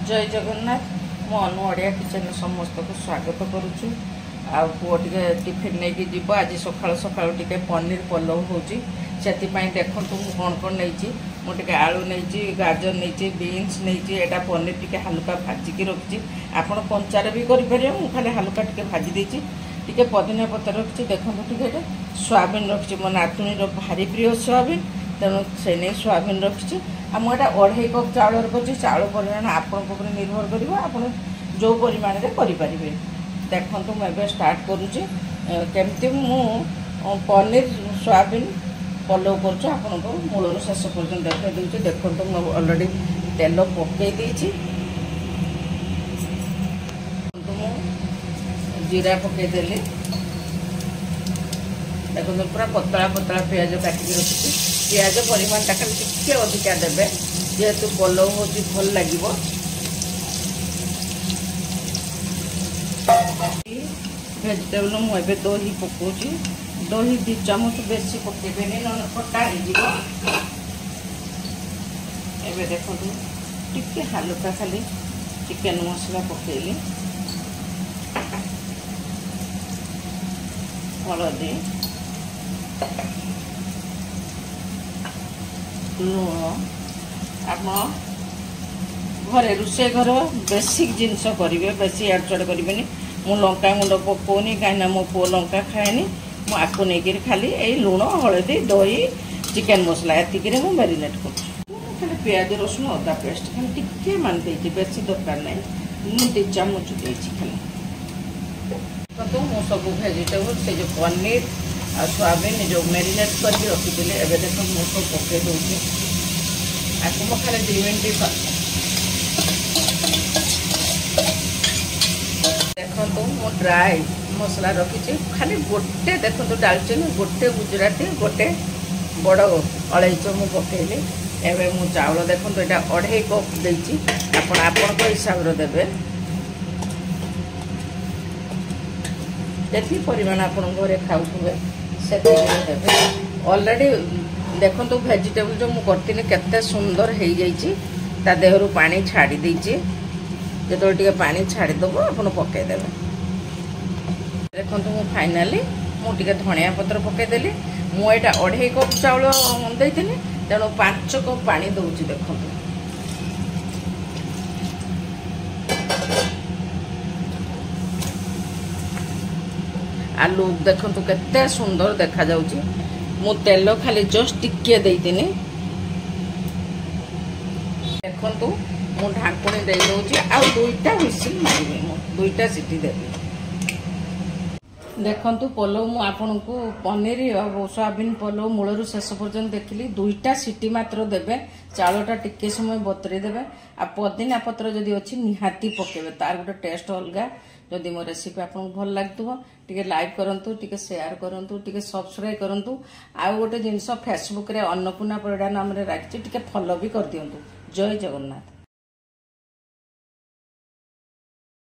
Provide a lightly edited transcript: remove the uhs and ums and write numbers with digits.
जय जगन्नाथ मु अनु ओडिया किचन समस्त को स्वागत करुछु। आ पुओ टिके टिफिन नहीं जीव आज सकाळ सकाळ टिके पनीर पलव होची सेति पई देखंतु मु कोन कोन नैची मु टिके आलू नैची गाजर नैची बीन्स नैची एटा पनीर टिके हल्का भाजी की रखची आपण कंचारे भी करि परियो मु खाली हल्का टिके भाजी देची टिके पुदीना पत्र रखची देखंतु टिके सोयाबीन रखची मो नातुनी रो भारी प्रिय सोयाबीन तेणु से नहीं सोयाबीन रखी आ मुझे 2.5 कप चाउल रखी चाउल परिमाण आपन निर्भर कर आप जो परिमाण करें देखो मुझे स्टार्ट करुच्ची केमती मु पनीर सोयाबीन पलव कर मूल शेष पर्यटन देखा दूसरी देखो मुझे अलरेडी तेल पकई देती जीरा पकईदेली देखो पूरा पतला पतला पियाज काटिक रखी पियाज परिमाण टा खाली टिके अधिका देवे जेहेतु पलव हो भल लगे भेजिटेबल मुझे दही पकाउची दही 2 चामच बेसी पकेबेनी न खटा हो देखो टिके हल्का खाली चिकेन मसला पकेली हलदी लुण आप घरे रोषे घर बेसिक जिनस करेंगे बेसी एडचड़ करेंगे मु लंका गुंड पकाउनी कहीं मो पु लंका खाएनी मुझे नहीं खाली यही लुण हलदी दही चिकेन मसला एतिक मैरिनेट कर पियाज रसुण अदा पेस्ट खाली टिके मान देती बेसी दरकार ना 2 चामच देती खाली तो मु सब भेजिटेबल से जो पनीर आ सोयाबीन जो मैरिनेट करके रखी एवं देख मु सब पकई दूसरी आपको मो खाली 2 मिनट देखो मो ड्राई मसला रखी खाली गोटे देखो डालचीनी गोटे गुजराती गोटे बड़ अलैच मु पकईली एवं मु चाउल देखो यहाँ 2.5 कप देती आपण हिसाब से देवे जी परिमाण आप घरे खाऊे से देवे अलरेडी देखो भेजिटेबल जो मुझे केते सुंदर हो जाता देहरु पानी छाड़ी देची जो टे पानी छाड़ीदेव आप पकईदेवे देखो मु फाइनाली मुझे धनिया पत्र पकईदेली मुझे 2.5 कप चाउल देती तेणु 5 कप पानी दूची देखो आलू देखो केते सुंदर देखा जाउची मु तेल खाली जस्ट टिके देइतिनी देखंतु मु ढाकुणी दे दोची आ 2टा विसिल मारिबे मु 2टा सीटी देबे देखंतु पलव मु आपन को पनीर और सोयाबीन पलव मूलरू शेष पर्यंत देखली 2टा सीटी मात्र देबे चाउलटा टिके समय बतरे देबे आ पुदीना पत्र जदी अछि निहाती पकेबे तार गोटे टेस्ट अलगा जदि मो रेसिपी आपको भल लगुव टे लाइक करूँ टे शेयर करूँ टे सब्सक्राइब करूँ आउ गोटे जिनस फेसबुक रे अन्नपूर्णा परिड़ा नाम राखी टे फॉलो भी कर दिंतु। जय जगन्नाथ।